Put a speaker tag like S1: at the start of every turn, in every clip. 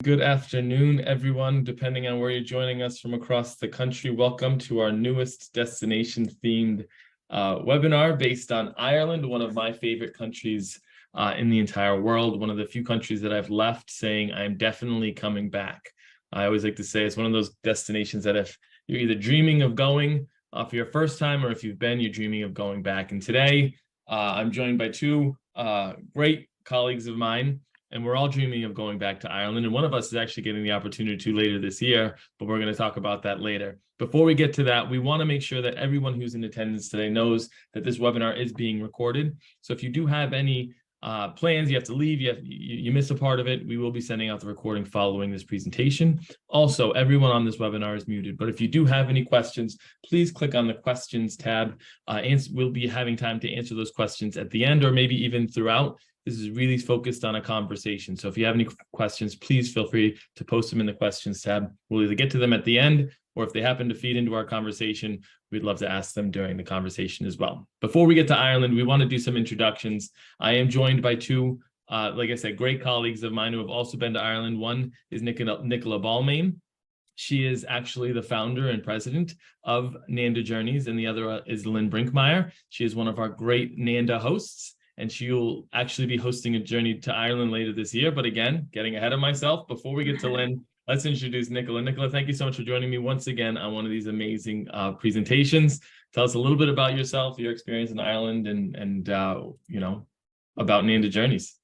S1: Good afternoon, everyone, depending on where you're joining us from across the country. Welcome to our newest destination-themed webinar based on Ireland, one of my favorite countries in the entire world, one of the few countries that I've left saying I'm definitely coming back. I always like to say it's one of those destinations that if you're either dreaming of going for your first time or if you've been, you're dreaming of going back. And today, I'm joined by two great colleagues of mine. And we're all dreaming of going back to Ireland. And one of us is actually getting the opportunity to later this year, but we're going to talk about that later. Before we get to that, we want to make sure that everyone who's in attendance today knows that this webinar is being recorded. So if you do have any plans, you have to leave, you miss a part of it, we will be sending out the recording following this presentation. Also, everyone on this webinar is muted, but if you do have any questions, please click on the questions tab. We'll be having time to answer those questions at the end or maybe even throughout. This is really focused on a conversation. So if you have any questions, please feel free to post them in the questions tab. We'll either get to them at the end, or if they happen to feed into our conversation, we'd love to ask them during the conversation as well. Before we get to Ireland, we want to do some introductions. I am joined by two, like I said, great colleagues of mine who have also been to Ireland. One is Nicola Balbriggan. She is actually the founder and president of Nanda Journeys, and the other is Lynn Brinkmeyer. She is one of our great Nanda hosts, and she'll actually be hosting a journey to Ireland later this year. But again, getting ahead of myself, before we get to Lynn, let's introduce Nicola. Nicola, thank you so much for joining me once again on one of these amazing presentations. Tell us a little bit about yourself, your experience in Ireland, and about Nanda Journeys.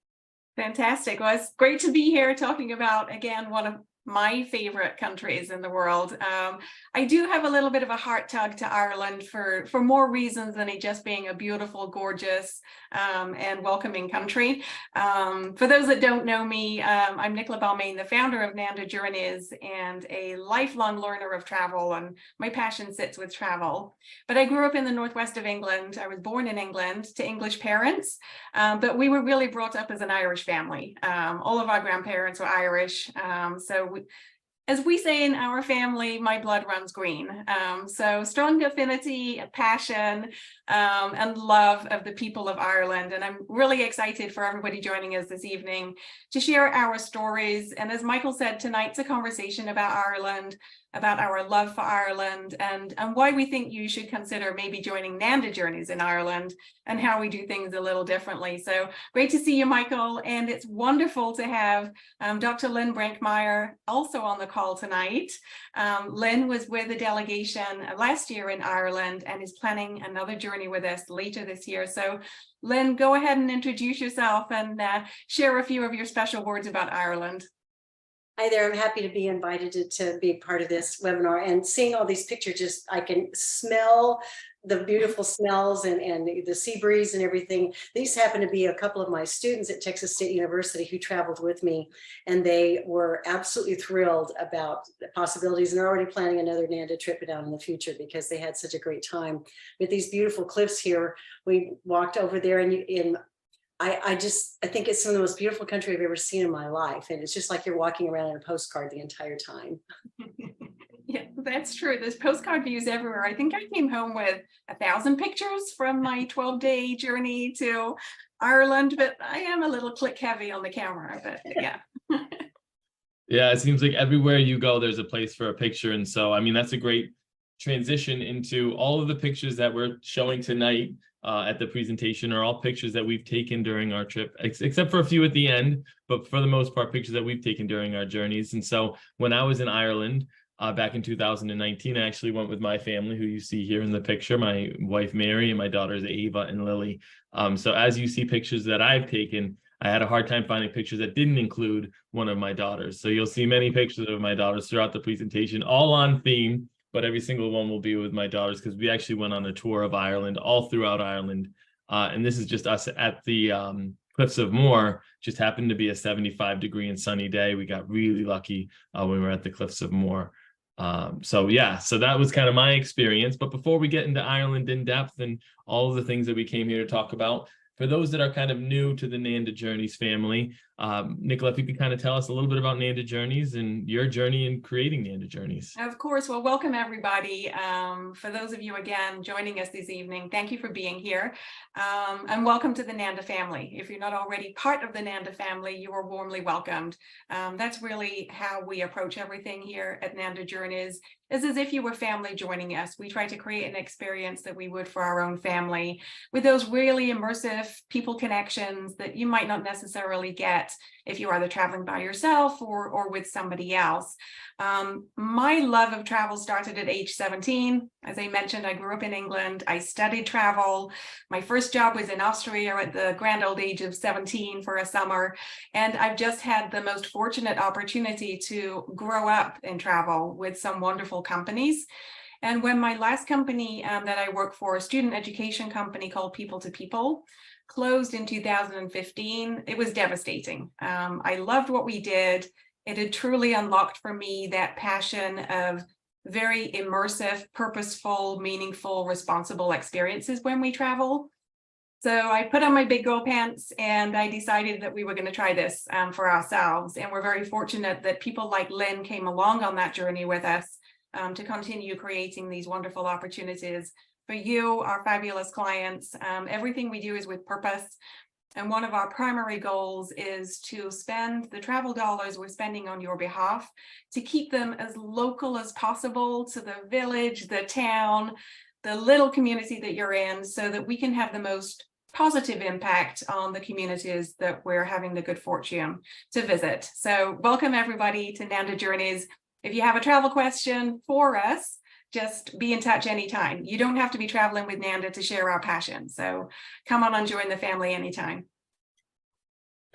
S2: Fantastic. Well, it's great to be here talking about, again, one of my favorite countries in the world. I do have a little bit of a heart tug to Ireland for more reasons than it just being a beautiful, gorgeous, and welcoming country. For those that don't know me, I'm Nicola Balbriggan, the founder of Nanda Journeys and a lifelong learner of travel, and my passion sits with travel. But I grew up in the northwest of England. I was born in England to English parents, but we were really brought up as an Irish family. All of our grandparents were Irish, as we say in our family, my blood runs green. So strong affinity, passion, and love of the people of Ireland. And I'm really excited for everybody joining us this evening to share our stories. And as Michael said, tonight's a conversation about Ireland, about our love for Ireland, and why we think you should consider maybe joining Nanda Journeys in Ireland and how we do things a little differently. So great to see you, Michael. And it's wonderful to have Dr. Lynn Brinkmeyer also on the call tonight. Lynn was with the delegation last year in Ireland and is planning another journey with us later this year. So Lynn, go ahead and introduce yourself and share a few of your special words about Ireland.
S3: Hi there, I'm happy to be invited to be part of this webinar, and seeing all these pictures, I can smell the beautiful smells and the sea breeze and everything. These happen to be a couple of my students at Texas State University who traveled with me, and they were absolutely thrilled about the possibilities, and they're already planning another Nanda trip down in the future because they had such a great time with these beautiful cliffs here. We walked over there, and I think it's some of the most beautiful country I've ever seen in my life. And it's just like you're walking around in a postcard the entire time.
S2: Yeah, that's true. There's postcard views everywhere. I think I came home with 1,000 pictures from my 12-day journey to Ireland, but I am a little click heavy on the camera, but yeah.
S1: Yeah, it seems like everywhere you go, there's a place for a picture. And so, I mean, that's a great transition into all of the pictures that we're showing tonight at the presentation are all pictures that we've taken during our trip, except for a few at the end, but for the most part, pictures that we've taken during our journeys. And so when I was in Ireland back in 2019, I actually went with my family, who you see here in the picture, my wife, Mary, and my daughters, Ava and Lily. So as you see pictures that I've taken, I had a hard time finding pictures that didn't include one of my daughters. So you'll see many pictures of my daughters throughout the presentation, all on theme, but every single one will be with my daughters because we actually went on a tour of Ireland all throughout Ireland. And this is just us at the Cliffs of Moher. Just happened to be a 75-degree and sunny day. We got really lucky when we were at the Cliffs of Moher. So that was kind of my experience. But before we get into Ireland in depth and all of the things that we came here to talk about, for those that are kind of new to the Nanda Journeys family, Nicola, if you could kind of tell us a little bit about Nanda Journeys and your journey in creating Nanda Journeys.
S2: Of course. Well, welcome everybody. For those of you again joining us this evening, thank you for being here. And welcome to the Nanda family. If you're not already part of the Nanda family, you are warmly welcomed. That's really how we approach everything here at Nanda Journeys. It's as if you were family joining us. We try to create an experience that we would for our own family with those really immersive people connections that you might not necessarily get if you're either traveling by yourself or with somebody else. My love of travel started at age 17. As I mentioned, I grew up in England. I studied travel. My first job was in Austria at the grand old age of 17 for a summer. And I've just had the most fortunate opportunity to grow up in travel with some wonderful companies. And when my last company that I worked for, a student education company called People to People, closed in 2015, it was devastating. I loved what we did. It had truly unlocked for me that passion of very immersive, purposeful, meaningful, responsible experiences when we travel. So I put on my big girl pants and I decided that we were going to try this for ourselves. And we're very fortunate that people like Lynn came along on that journey with us to continue creating these wonderful opportunities for you, our fabulous clients. Everything we do is with purpose. And one of our primary goals is to spend the travel dollars we're spending on your behalf to keep them as local as possible to the village, the town, the little community that you're in, so that we can have the most positive impact on the communities that we're having the good fortune to visit. So welcome everybody to Nanda Journeys. If you have a travel question for us, just be in touch anytime. You don't have to be traveling with Nanda to share our passion. So come on and join the family anytime.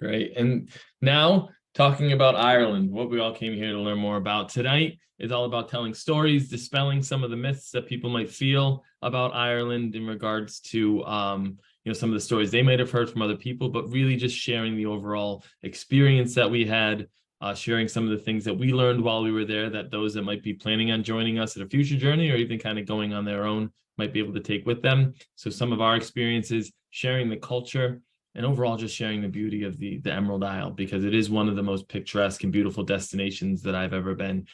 S1: Great. And now talking about Ireland, what we all came here to learn more about tonight is all about telling stories, dispelling some of the myths that people might feel about Ireland in regards to some of the stories they might have heard from other people, but really just sharing the overall experience that we had, sharing some of the things that we learned while we were there that those that might be planning on joining us at a future journey or even kind of going on their own might be able to take with them. So some of our experiences, sharing the culture, and overall just sharing the beauty of the Emerald Isle, because it is one of the most picturesque and beautiful destinations that I've ever been.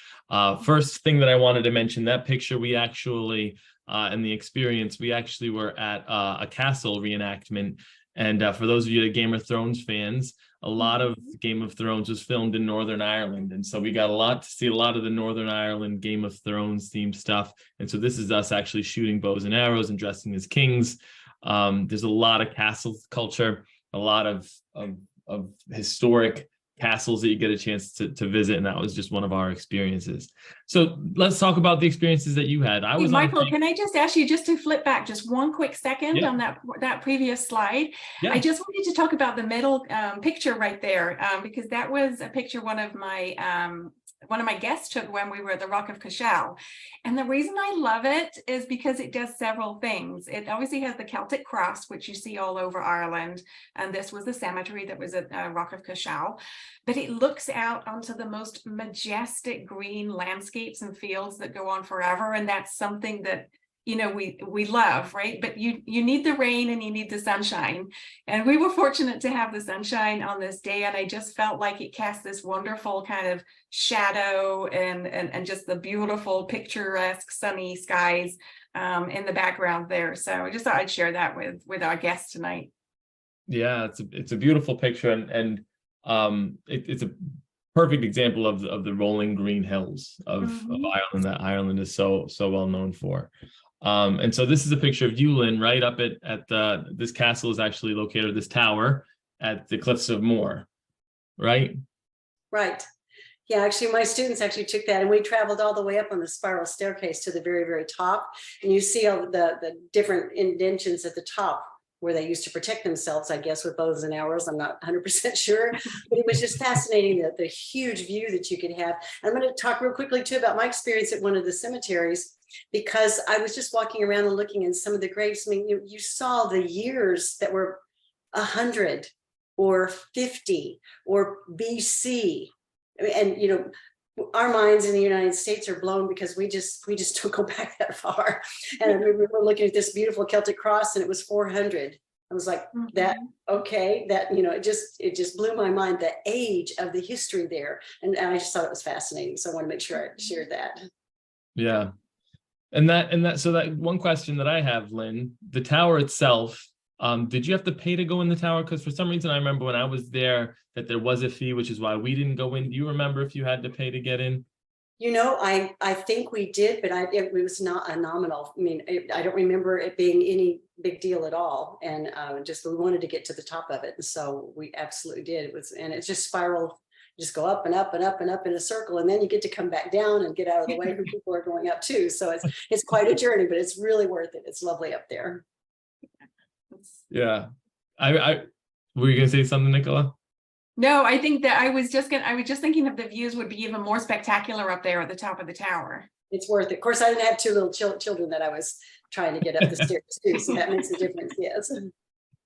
S1: First thing that I wanted to mention, that picture we actually, in the experience, we actually were at a castle reenactment. And for those of you that Game of Thrones fans, a lot of Game of Thrones was filmed in Northern Ireland. And so we got to see a lot of the Northern Ireland Game of Thrones themed stuff. And so this is us actually shooting bows and arrows and dressing as kings. There's a lot of castle culture, a lot of historic castles that you get a chance to visit, and that was just one of our experiences. So let's talk about the experiences that you had.
S2: Michael, can I just ask you just to flip back just one quick second on that previous slide? Yeah. I just wanted to talk about the middle picture right there, because that was a picture one of my guests took when we were at the Rock of Cashel. And the reason I love it is because it does several things. It obviously has the Celtic cross, which you see all over Ireland. And this was the cemetery that was at Rock of Cashel. But it looks out onto the most majestic green landscapes and fields that go on forever. And that's something that we love, right? But you need the rain and you need the sunshine. And we were fortunate to have the sunshine on this day. And I just felt like it cast this wonderful kind of shadow and just the beautiful picturesque sunny skies in the background there. So I just thought I'd share that with our guests tonight.
S1: Yeah, it's a beautiful picture. And it's a perfect example of the rolling green hills of Ireland that Ireland is so well known for. And so this is a picture of Doolin right up at this castle is actually located, this tower at the Cliffs of Moher, right?
S3: Right. Yeah, actually, my students actually took that and we traveled all the way up on the spiral staircase to the very, very top. And you see all the different indentions at the top where they used to protect themselves, I guess, with bows and arrows. I'm not 100% sure, but it was just fascinating, the huge view that you could have. I'm going to talk real quickly too about my experience at one of the cemeteries, because I was just walking around and looking in some of the graves. I mean, you saw the years that were 100 or 50 or BC. And, our minds in the United States are blown because we just don't go back that far. And we were looking at this beautiful Celtic cross and it was 400. I was like, that, okay, that, you know, it just blew my mind, the age of the history there. And I just thought it was fascinating. So I want to make sure I shared that.
S1: Yeah. And so that one question that I have, Lynn, the tower itself, did you have to pay to go in the tower? Because for some reason I remember when I was there that there was a fee, which is why we didn't go in. Do you remember if you had to pay to get in?
S3: You know, I think we did, but it was not a nominal. I mean, I don't remember it being any big deal at all. And just we wanted to get to the top of it. And so we absolutely did. And it's just spiral, just go up and up and up and up in a circle. And then you get to come back down and get out of the way when people are going up too. So it's quite a journey, but it's really worth it. It's lovely up there.
S1: Yeah. Were you going to say something, Nicola?
S2: No, I think that I was just thinking that the views would be even more spectacular up there at the top of the tower.
S3: It's worth it. Of course, I didn't have two little children that I was trying to get up the stairs too, so that makes a difference. Yes.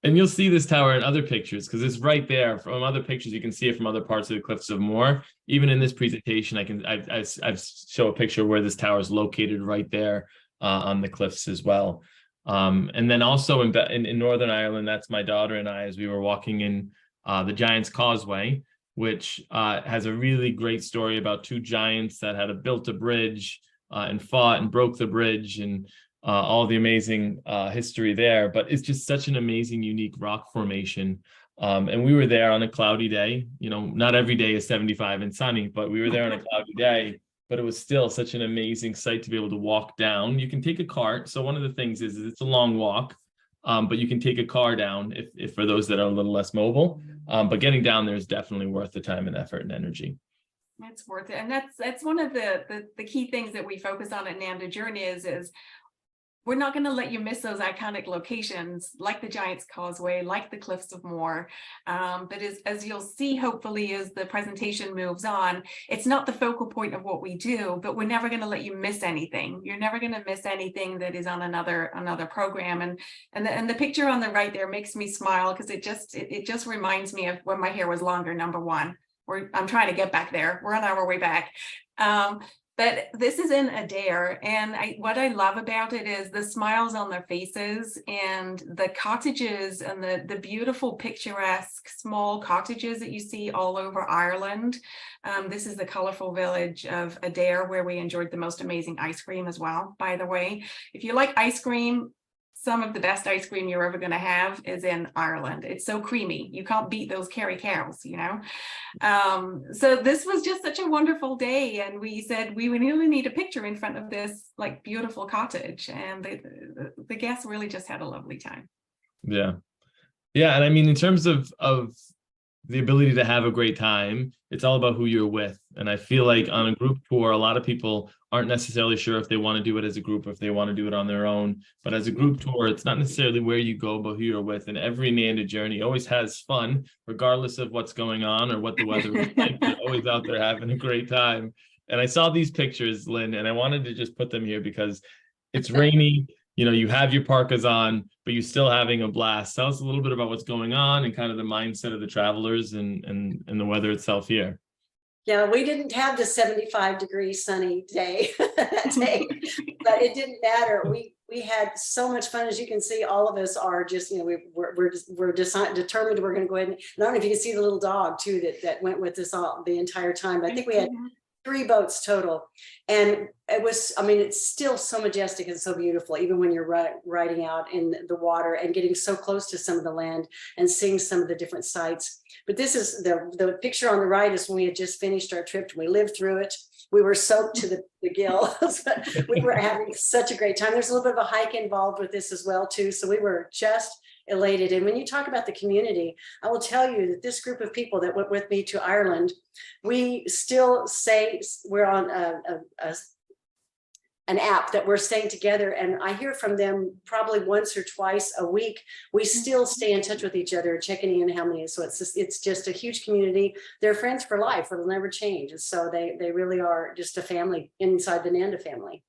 S1: And you'll see this tower in other pictures because it's right there from other pictures. You can see it from other parts of the Cliffs of Moher. Even in this presentation, I've show a picture where this tower is located right there on the cliffs as well. And then also in Northern Ireland, that's my daughter and I, as we were walking in the Giant's Causeway, which has a really great story about two giants that had built a bridge and fought and broke the bridge, and all the amazing history there. But it's just such an amazing, unique rock formation. And we were there on a cloudy day. You know, not every day is 75 and sunny, but we were there on a cloudy day. But it was still such an amazing sight to be able to walk down. You can take a cart. So one of the things is it's a long walk. But you can take a car down if for those that are a little less mobile. But getting down there is definitely worth the time and effort and energy.
S2: It's worth it. And that's one of the key things that we focus on at Nanda Journey is we're not going to let you miss those iconic locations like the Giant's Causeway, like the Cliffs of Moher. But as you'll see, hopefully, as the presentation moves on, it's not the focal point of what we do, but we're never going to let you miss anything. You're never going to miss anything that is on another program. And the picture on the right there makes me smile because it just reminds me of when my hair was longer, number one. I'm trying to get back there. We're on our way back. But this is in Adair, and what I love about it is the smiles on their faces and the cottages and the beautiful picturesque small cottages that you see all over Ireland. This is the colourful village of Adair, where we enjoyed the most amazing ice cream as well, by the way. If you like ice cream, some of the best ice cream you're ever going to have is in Ireland. It's so creamy. You can't beat those Kerry cows, you know. So this was just such a wonderful day. And we said we would really need a picture in front of this like beautiful cottage. And the guests really just had a lovely time.
S1: Yeah. Yeah. And I mean, in terms of the ability to have a great time, it's all about who you're with. And I feel like on a group tour, a lot of people aren't necessarily sure if they want to do it as a group, or if they want to do it on their own. But as a group tour, it's not necessarily where you go, but who you're with. And every Nanda journey always has fun, regardless of what's going on or what the weather is like. They're always out there having a great time. And I saw these pictures, Lynn, and I wanted to just put them here because it's rainy. You know, you have your parkas on, but you're still having a blast. Tell us a little bit about what's going on and kind of the mindset of the travelers and the weather itself here.
S3: Yeah, we didn't have the 75-degree sunny day that day, but it didn't matter. We had so much fun. As you can see, all of us are just, you know, we're determined we're going to go ahead. And I don't know if you can see the little dog too that went with us all the entire time. I think we had 3 boats total, and it was, I mean, it's still so majestic and so beautiful, even when you're riding out in the water and getting so close to some of the land and seeing some of the different sites. But this is the picture on the right is when we had just finished our trip. We lived through it. We were soaked to the gills. We were having such a great time. There's a little bit of a hike involved with this as well too. So we were just elated. And when you talk about the community, I will tell you that this group of people that went with me to Ireland, we still say we're on an app that we're staying together. And I hear from them probably once or twice a week. We still stay in touch with each other, checking in how many. So it's just a huge community. They're friends for life. It'll never change. And so they really are just a family inside the Nanda family.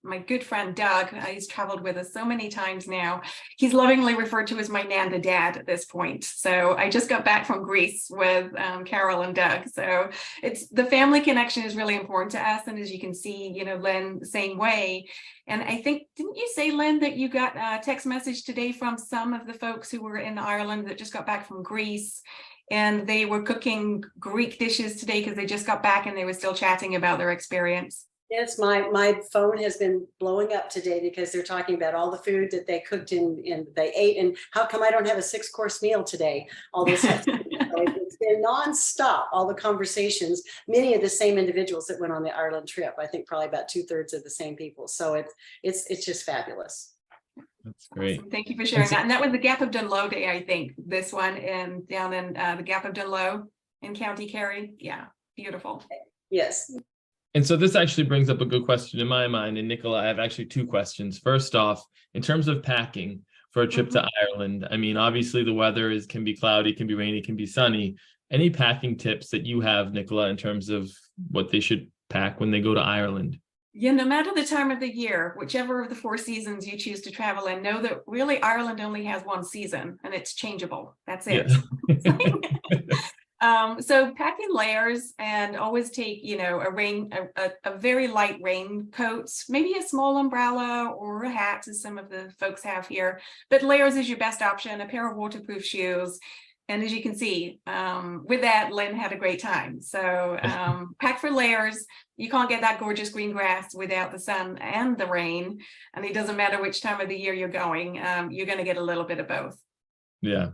S2: my good friend Doug, he's traveled with us so many times now. He's lovingly referred to as my Nanda dad at this point. So I just got back from Greece with Carol and Doug. So it's the family connection is really important to us. And as you can see, you know, Lynn, the same way. And I think, didn't you say, Lynn, that you got a text message today from some of the folks who were in Ireland that just got back from Greece? And they were cooking Greek dishes today because they just got back and they were still chatting about their experience.
S3: Yes, my phone has been blowing up today because they're talking about all the food that they cooked and they ate, and how come I don't have a 6-course meal today? All this stuff. It's been nonstop, all the conversations, many of the same individuals that went on the Ireland trip. I think probably about 2/3 of the same people. So it's just fabulous.
S1: That's great.
S2: Awesome. Thank you for sharing that. And that was the Gap of Dunloe Day, I think, this one down in the Gap of Dunloe in County Kerry. Yeah, beautiful.
S3: Yes.
S1: And so this actually brings up a good question in my mind. And Nicola, I have actually 2 questions. First off, in terms of packing for a trip to Ireland, I mean, obviously the weather can be cloudy, can be rainy, can be sunny. Any packing tips that you have, Nicola, in terms of what they should pack when they go to Ireland?
S2: Yeah, no matter the time of the year, whichever of the 4 seasons you choose to travel in, know that really Ireland only has one season and it's changeable. That's it. Yeah. So pack in layers and always take, you know, a very light raincoat, maybe a small umbrella or a hat, as some of the folks have here. But layers is your best option, a pair of waterproof shoes. And as you can see, with that, Lynn had a great time. So pack for layers. You can't get that gorgeous green grass without the sun and the rain. And it doesn't matter which time of the year you're going, you're going to get a little bit of both.
S1: Yeah.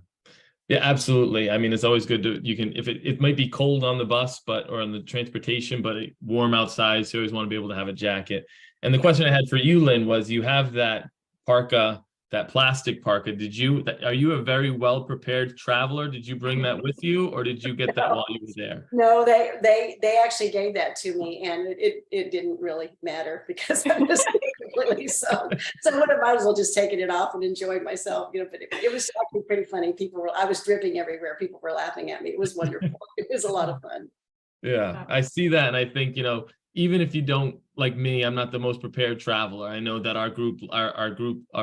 S1: Yeah, absolutely. I mean, it's always good to, you can, if it might be cold on the bus, or on the transportation, but warm outside. So you always want to be able to have a jacket. And the question I had for you, Lynn, was you have that parka, that plastic parka. Are you a very well prepared traveler? Did you bring that with you, or did you get that while you were there?
S3: No, they actually gave that to me, and it didn't really matter because I was completely so I might as well just taken it off and enjoyed myself, you know. But it was actually pretty funny. I was dripping everywhere. People were laughing at me. It was wonderful. It was a lot of fun.
S1: Yeah, I see that, and I think, you know, even if you don't, like me, I'm not the most prepared traveler. I know that our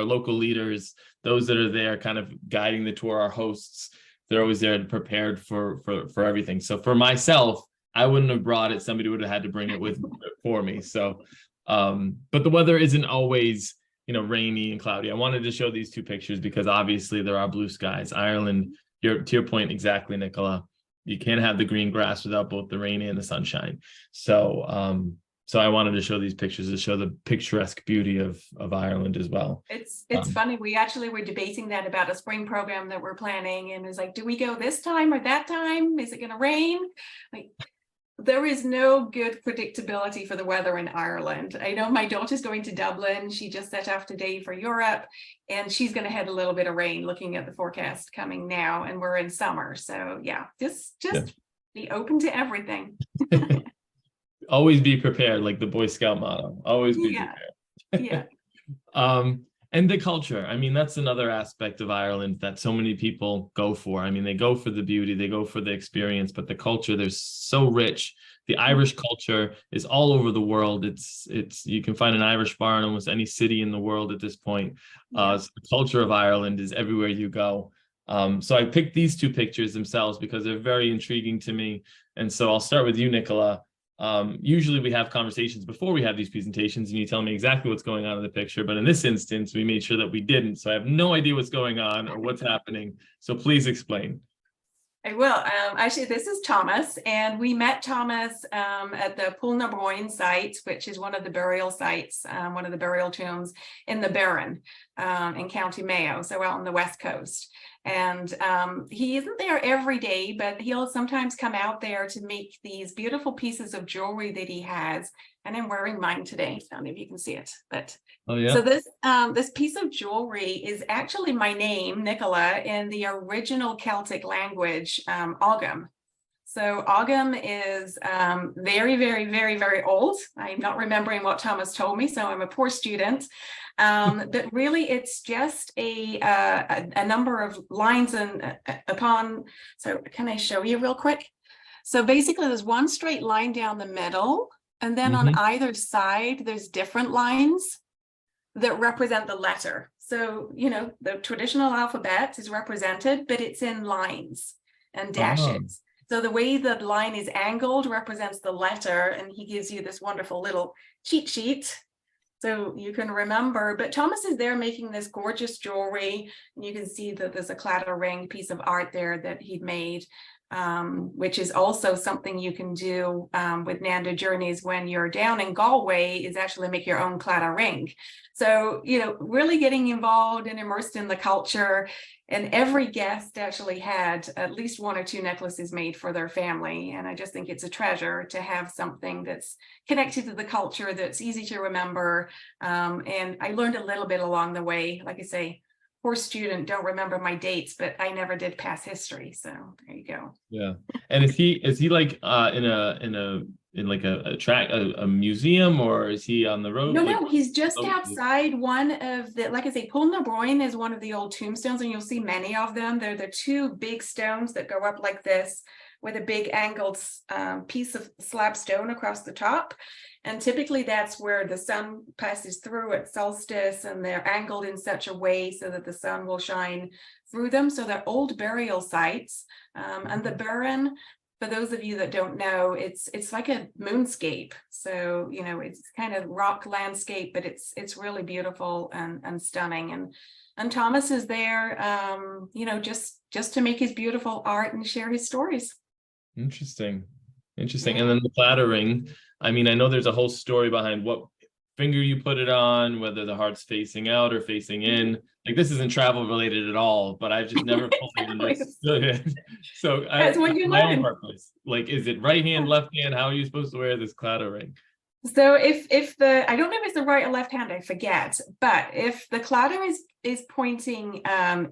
S1: local leaders, those that are there kind of guiding the tour, our hosts, they're always there and prepared for everything. So for myself, I wouldn't have brought it. Somebody would have had to bring it with for me. So, but the weather isn't always, you know, rainy and cloudy. I wanted to show these 2 pictures because obviously there are blue skies. Ireland, to your point exactly, Nicola. You can't have the green grass without both the rain and the sunshine. So, so I wanted to show these pictures to show the picturesque beauty of Ireland as well.
S2: It's funny. We actually were debating that about a spring program that we're planning, and it's like, do we go this time or that time? Is it going to rain? Like, there is no good predictability for the weather in Ireland. I know my daughter's going to Dublin. She just set off today for Europe, and she's going to have a little bit of rain looking at the forecast coming now, and we're in summer. So yeah, just be open to everything.
S1: Always be prepared, like the Boy Scout motto. Always be prepared. Yeah. And the culture. I mean, that's another aspect of Ireland that so many people go for. I mean, they go for the beauty, they go for the experience, but the culture, they're so rich. The Irish culture is all over the world. It's you can find an Irish bar in almost any city in the world at this point. So the culture of Ireland is everywhere you go. So I picked these 2 pictures themselves because they're very intriguing to me. And so I'll start with you, Nicola. Usually we have conversations before we have these presentations and you tell me exactly what's going on in the picture, but in this instance, we made sure that we didn't. So I have no idea what's going on or what's happening. So please explain.
S2: I will. Actually, this is Thomas, and we met Thomas at the Balbriggan site, which is one of the burial sites, one of the burial tombs in the Bodhran in County Mayo, so out on the west coast. And he isn't there every day, but he'll sometimes come out there to make these beautiful pieces of jewelry that he has. And I'm wearing mine today. I don't know if you can see it, but
S1: oh, yeah.
S2: So this piece of jewelry is actually my name, Nicola, in the original Celtic language, Ogham. So Ogham is very, very, very, very old. I'm not remembering what Thomas told me, so I'm a poor student. But really, it's just a number of lines and upon. So can I show you real quick? So basically, there's one straight line down the middle, And then on either side, there's different lines that represent the letter. So, you know, the traditional alphabet is represented, but it's in lines and dashes. So the way the line is angled represents the letter, and he gives you this wonderful little cheat sheet so you can remember. But Thomas is there making this gorgeous jewelry, and you can see that there's a clatter ring piece of art there that he'd made, which is also something you can do with Nanda Journeys when you're down in Galway, is actually make your own clatter ring. So, you know, really getting involved and immersed in the culture. And every guest actually had at least 1 or 2 necklaces made for their family. And I just think it's a treasure to have something that's connected to the culture, that's easy to remember. And I learned a little bit along the way. Like I say, poor student, don't remember my dates, but I never did pass history. So there you go.
S1: Yeah. And is he like in like a museum, or is he on the road?
S2: No, he's just outside one of the, like I say, Pôl na Bróin is one of the old tombstones, and you'll see many of them. They're the 2 big stones that go up like this with a big angled piece of slab stone across the top. And typically that's where the sun passes through at solstice, and they're angled in such a way so that the sun will shine through them. So they're old burial sites. And the Bodhran, for those of you that don't know, it's like a moonscape. So, you know, it's kind of rock landscape, but it's really beautiful and stunning. And Thomas is there, you know, just to make his beautiful art and share his stories.
S1: Interesting. And then the clattering. I mean, I know there's a whole story behind what finger you put it on, whether the heart's facing out or facing in. Like, this isn't travel related at all, but I've just never fully understood it. So
S2: that's what you
S1: my
S2: learn.
S1: own purpose. Like, is it right hand, left hand? How are you supposed to wear this clatter ring?
S2: So if I don't know if it's the right or left hand, I forget, but if the clatter is pointing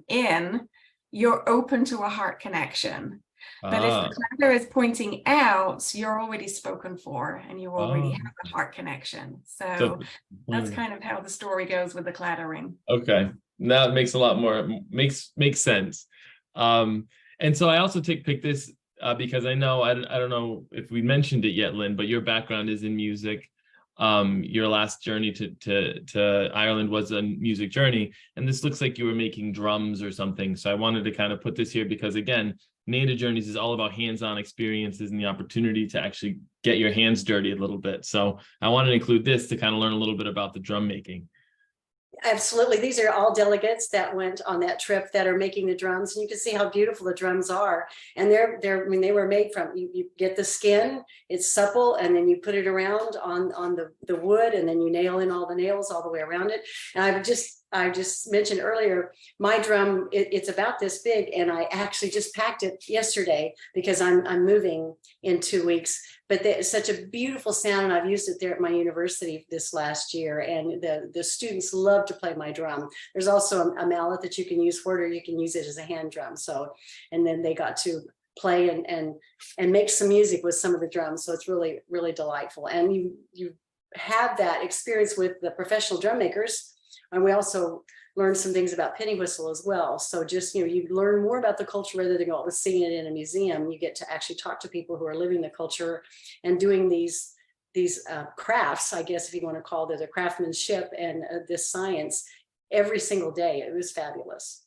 S2: in, you're open to a heart connection. But if the clatter is pointing out, you're already spoken for, and you already have a heart connection. So that's kind of how the story goes with the clattering.
S1: Okay, now it makes a lot more makes sense. And so I also picked this because I know I don't know if we mentioned it yet, Lynn, but your background is in music. Your last journey to Ireland was a music journey, and this looks like you were making drums or something. So I wanted to kind of put this here because, again, Nanda Journeys is all about hands-on experiences and the opportunity to actually get your hands dirty a little bit. So I wanted to include this to kind of learn a little bit about the drum making.
S3: Absolutely. These are all delegates that went on that trip that are making the drums, and you can see how beautiful the drums are. And they're I mean, they were made from, you get the skin, it's supple, and then you put it around on the wood, and then you nail in all the nails all the way around it. And I just mentioned earlier, my drum, it's about this big, and I actually just packed it yesterday because I'm moving in 2 weeks. But it's such a beautiful sound, and I've used it there at my university this last year, and the students love to play my drum. There's also a mallet that you can use for it, or you can use it as a hand drum. So, and then they got to play and make some music with some of the drums. So it's really, really delightful. And you have that experience with the professional drum makers. And we also learned some things about penny whistle as well. So just, you know, you learn more about the culture rather than go seeing it in a museum. You get to actually talk to people who are living the culture and doing these crafts, I guess, if you want to call it, the craftsmanship and this science every single day. It was fabulous.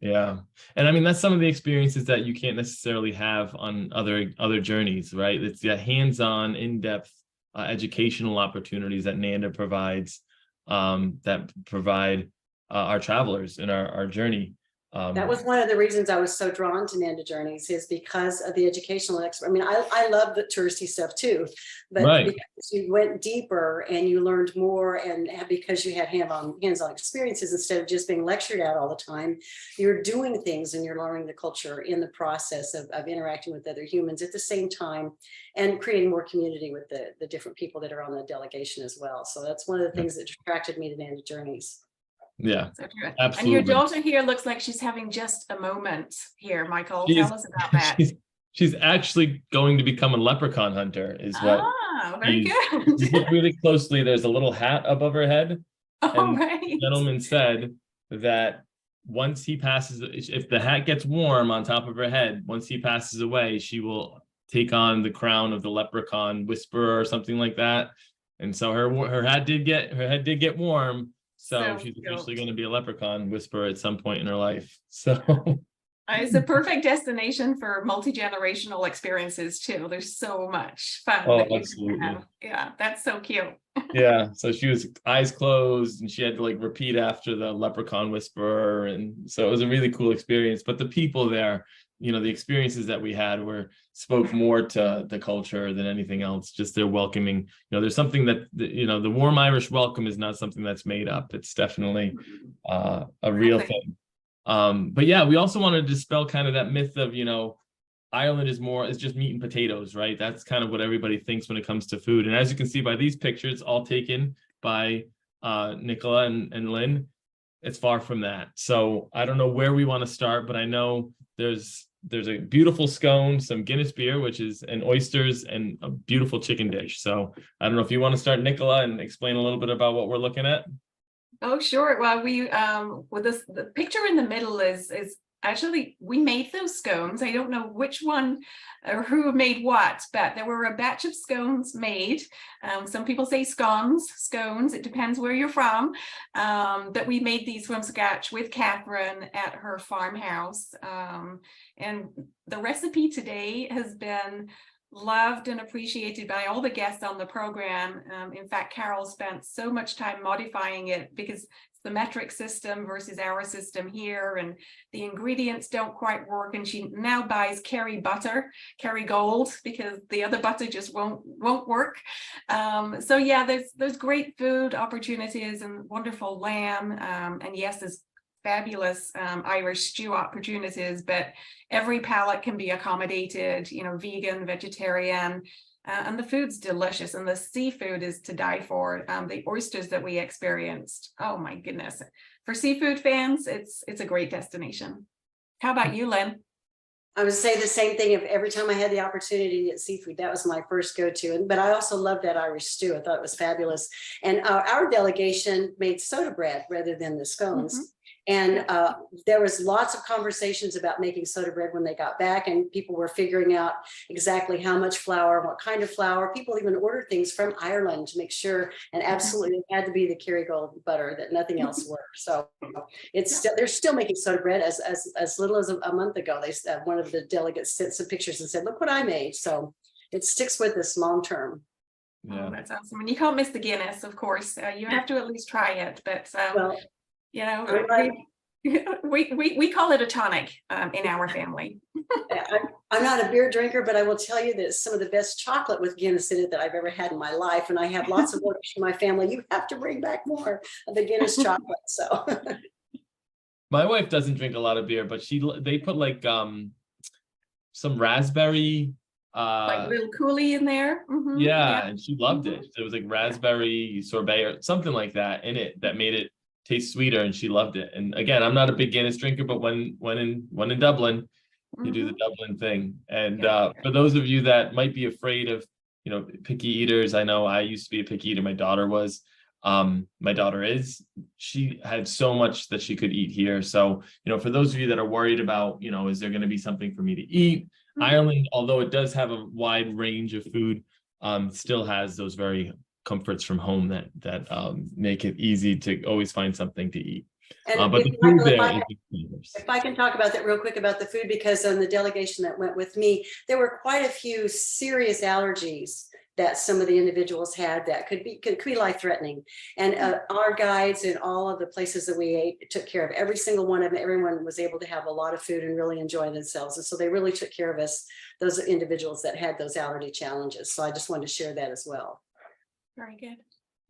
S1: Yeah. And I mean, that's some of the experiences that you can't necessarily have on other journeys, right? It's the hands-on, in-depth educational opportunities that Nanda provides, that provide our travelers in our journey.
S3: That was one of the reasons I was so drawn to Nanda Journeys, is because of the educational expert. I mean, I love the touristy stuff too, but because you went deeper and you learned more, and because you had hands-on experiences instead of just being lectured at all the time, you're doing things and you're learning the culture in the process of interacting with other humans at the same time, and creating more community with the different people that are on the delegation as well. So that's one of the things that attracted me to Nanda Journeys.
S1: Yeah,
S2: so
S1: absolutely.
S2: And your daughter here looks like she's having just a moment here, Michael. Tell us about that.
S1: She's actually going to become a leprechaun hunter, is what.
S2: Very good.
S1: You look really closely, there's a little hat above her head. And the gentleman said that once he passes, if the hat gets warm on top of her head, once he passes away, she will take on the crown of the leprechaun whisperer or something like that. And so her head did get warm. So she's officially going to be a leprechaun whisperer at some point in her life. So
S2: it's a perfect destination for multi-generational experiences too. There's so much fun.
S1: Oh,
S2: that you can
S1: absolutely.
S2: have. Yeah, that's so cute.
S1: Yeah, so she was eyes closed and she had to like repeat after the leprechaun whisperer, and so it was a really cool experience. But the people there, the experiences that we had spoke more to the culture than anything else. Just their welcoming. There's something that the warm Irish welcome is not something that's made up. It's definitely a real thing. But yeah, we also wanted to dispel kind of that myth of Ireland is just meat and potatoes, right? That's kind of what everybody thinks when it comes to food. And as you can see by these pictures, all taken by Nicola and Lynn, it's far from that. So I don't know where we want to start, but I know there's a beautiful scone, some Guinness beer, and oysters, and a beautiful chicken dish. So I don't know if you want to start, Nicola, and explain a little bit about what we're looking at.
S2: Oh, sure. Well, we with the picture in the middle is actually, we made those scones. I don't know which one or who made what, but there were a batch of scones made. Some people say scones. It depends where you're from. But we made these from scratch with Catherine at her farmhouse. And the recipe today has been loved and appreciated by all the guests on the program. In fact, Carol spent so much time modifying it because the metric system versus our system here, and the ingredients don't quite work, and she now buys Kerry butter, Kerry Gold, because the other butter just won't work. So yeah, there's great food opportunities and wonderful lamb, and yes, there's fabulous Irish stew opportunities, but every palate can be accommodated, vegan, vegetarian. And the food's delicious, and the seafood is to die for. The oysters that we experienced, oh my goodness. For seafood fans, it's a great destination. How about you, Lynn?
S3: I would say the same thing. If every time I had the opportunity to get seafood, that was my first go-to. But I also loved that Irish stew. I thought it was fabulous. And our delegation made soda bread rather than the scones. Mm-hmm. And there was lots of conversations about making soda bread when they got back, and people were figuring out exactly how much flour, what kind of flour. People even ordered things from Ireland to make sure, and absolutely it had to be the Kerry Gold butter, that nothing else worked. So they're still making soda bread. As little as a month ago, one of the delegates sent some pictures and said, "Look what I made." So it sticks with us long term.
S2: Yeah, that's awesome. And you can't miss the Guinness, of course. You have to at least try it, but we call it a tonic in our family.
S3: I'm not a beer drinker, but I will tell you that it's some of the best chocolate with Guinness in it that I've ever had in my life. And I have lots of orders from my family. You have to bring back more of the Guinness chocolate. So
S1: my wife doesn't drink a lot of beer, but they put like some raspberry
S2: like little coulis in there. Mm-hmm.
S1: Yeah, and she loved it. It was like raspberry sorbet or something like that in it that made it taste sweeter, and she loved it. And again, I'm not a big Guinness drinker, but when in Dublin, you do the Dublin thing. And for those of you that might be afraid of picky eaters, I know I used to be a picky eater. My daughter was. My daughter is. She had so much that she could eat here. So for those of you that are worried about is there going to be something for me to eat, Ireland, although it does have a wide range of food, still has those very comforts from home that make it easy to always find something to eat. But the food
S3: if I can talk about that real quick about the food, because on the delegation that went with me, there were quite a few serious allergies that some of the individuals had that could be life-threatening. And our guides and all of the places that we ate took care of every single one of them. Everyone was able to have a lot of food and really enjoy themselves. And so they really took care of us, those individuals that had those allergy challenges. So I just wanted to share that as well.
S2: Very good.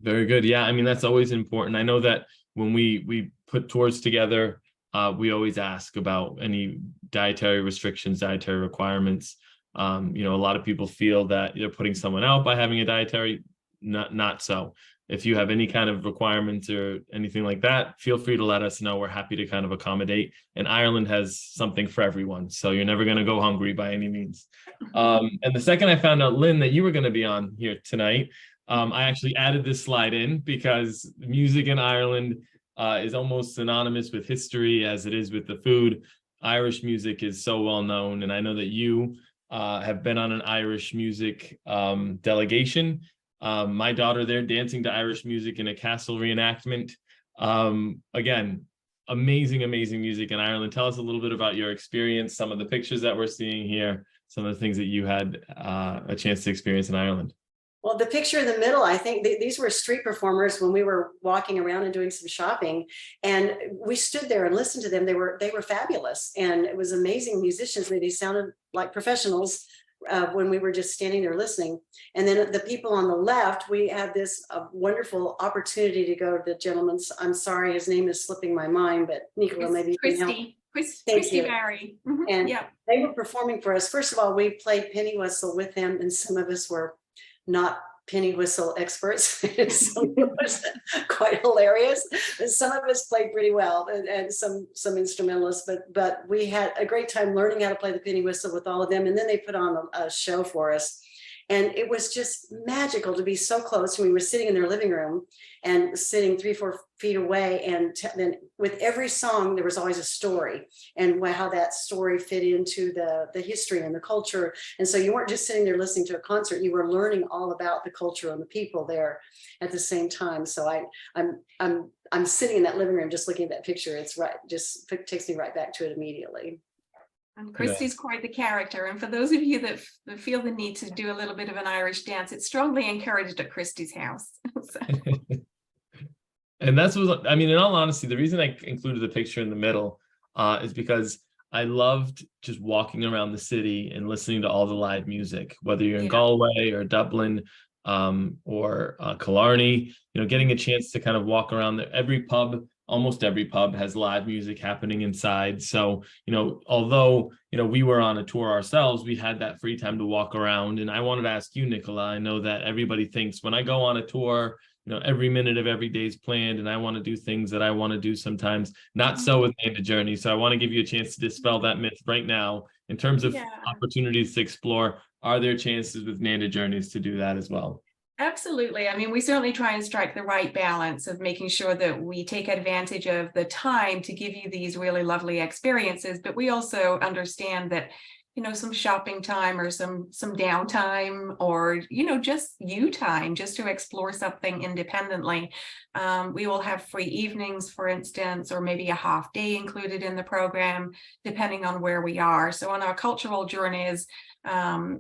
S1: Very good. Yeah, I mean, that's always important. I know that when we put tours together, we always ask about any dietary restrictions, dietary requirements. A lot of people feel that you're putting someone out by having a dietary, not so. If you have any kind of requirements or anything like that, feel free to let us know. We're happy to kind of accommodate. And Ireland has something for everyone, so you're never going to go hungry by any means. And the second I found out, Lynn, that you were going to be on here tonight, I actually added this slide in because music in Ireland is almost synonymous with history as it is with the food. Irish music is so well known, and I know that you have been on an Irish music delegation. My daughter there dancing to Irish music in a castle reenactment. Again, amazing music in Ireland. Tell us a little bit about your experience, some of the pictures that we're seeing here, some of the things that you had a chance to experience in Ireland.
S3: Well, the picture in the middle, I think these were street performers when we were walking around and doing some shopping, and we stood there and listened to them. They were fabulous, and it was amazing musicians. They sounded like professionals when we were just standing there listening. And then the people on the left, we had this wonderful opportunity to go to the gentleman's. I'm sorry, his name is slipping my mind, but Nicola, maybe you can help.
S2: Christy Barry.
S3: And they were performing for us. First of all, we played penny whistle with them, and some of us were not penny whistle experts. Some was quite hilarious. And some of us played pretty well, and some instrumentalists, but we had a great time learning how to play the penny whistle with all of them. And then they put on a show for us. And it was just magical to be so close. We were sitting in their living room and sitting 3-4 feet away. And then with every song, there was always a story and how that story fit into the history and the culture. And so you weren't just sitting there listening to a concert, you were learning all about the culture and the people there at the same time. So I'm sitting in that living room, just looking at that picture. It's right, just takes me right back to it immediately.
S2: And Christy's quite the character. And for those of you that feel the need to do a little bit of an Irish dance, it's strongly encouraged at Christy's house.
S1: And that's what, I mean, in all honesty, the reason I included the picture in the middle is because I loved just walking around the city and listening to all the live music, whether you're in Galway or Dublin or Killarney, getting a chance to kind of walk around there. Almost every pub has live music happening inside. So, although, we were on a tour ourselves, we had that free time to walk around. And I wanted to ask you, Nicola, I know that everybody thinks when I go on a tour, every minute of every day is planned and I want to do things that I want to do sometimes. Not so with Nanda Journey. So I want to give you a chance to dispel that myth right now. In terms of opportunities to explore, are there chances with Nanda Journeys to do that as well?
S2: Absolutely. I mean, we certainly try and strike the right balance of making sure that we take advantage of the time to give you these really lovely experiences, but we also understand that, some shopping time or some downtime or, just you time just to explore something independently. We will have free evenings, for instance, or maybe a half day included in the program, depending on where we are. So on our cultural journeys,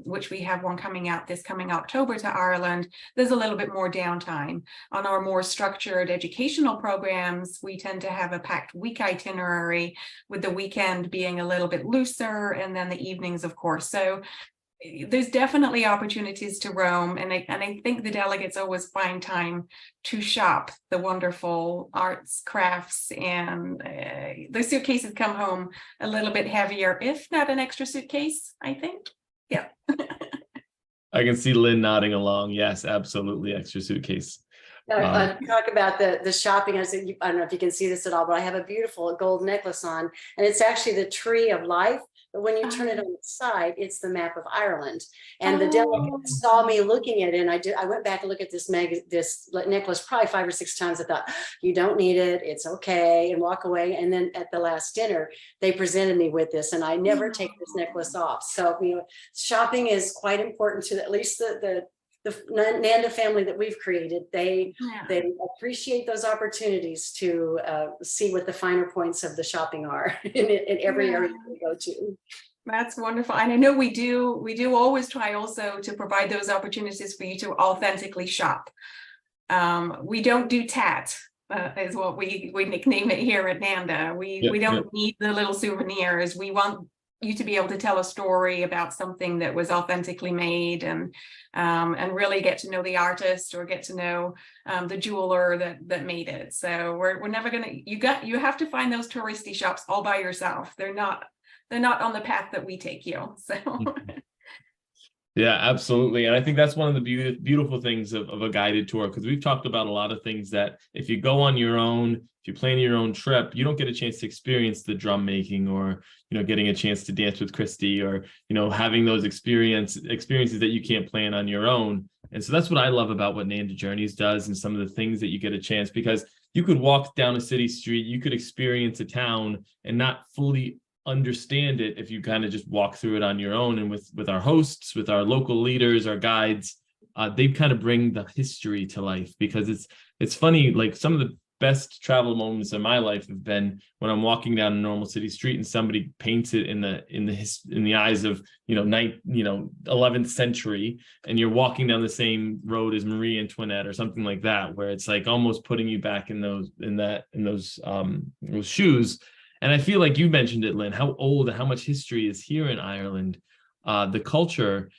S2: which we have one coming out this coming October to Ireland, there's a little bit more downtime. On our more structured educational programs, we tend to have a packed week itinerary, with the weekend being a little bit looser, and then the evenings, of course. So there's definitely opportunities to roam, and I think the delegates always find time to shop the wonderful arts, crafts, and the suitcases come home a little bit heavier, if not an extra suitcase, I think. Yeah.
S1: I can see Lynn nodding along. Yes, absolutely. Extra suitcase.
S3: Talk about the shopping. I don't know if you can see this at all, but I have a beautiful gold necklace on, and it's actually the tree of life. But when you turn it on the side, it's the map of Ireland. And the delegate saw me looking at it, and I went back and looked at this necklace probably 5 or 6 times. I thought, you don't need it, it's okay, and walk away. And then at the last dinner, they presented me with this, and I never take this necklace off. So shopping is quite important to at least the Nanda family that we've created. They appreciate those opportunities to see what the finer points of the shopping are in every area we go to.
S2: That's wonderful. And I know we do always try also to provide those opportunities for you to authentically shop. We don't do tat, is what we nickname it here at Nanda. We don't need the little souvenirs. We want you to be able to tell a story about something that was authentically made, and really get to know the artist or get to know the jeweler that made it. So we're never gonna, you have to find those touristy shops all by yourself. They're not on the path that we take you. So
S1: yeah, absolutely. And I think that's one of the beautiful things of a guided tour, because we've talked about a lot of things that if you go on your own, if you plan your own trip, you don't get a chance to experience the drum making, or getting a chance to dance with Christy, or having those experiences that you can't plan on your own. And so that's what I love about what Nanda Journeys does, and some of the things that you get a chance, because you could walk down a city street, you could experience a town and not fully understand it if you kind of just walk through it on your own. And with our hosts, with our local leaders, our guides, they kind of bring the history to life, because it's funny, like some of the best travel moments in my life have been when I'm walking down a normal city street and somebody paints it in the eyes of 11th century, and you're walking down the same road as Marie Antoinette or something like that, where it's like almost putting you back in those shoes. And I feel like you mentioned it, Lynn, how old and how much history is here in Ireland. The culture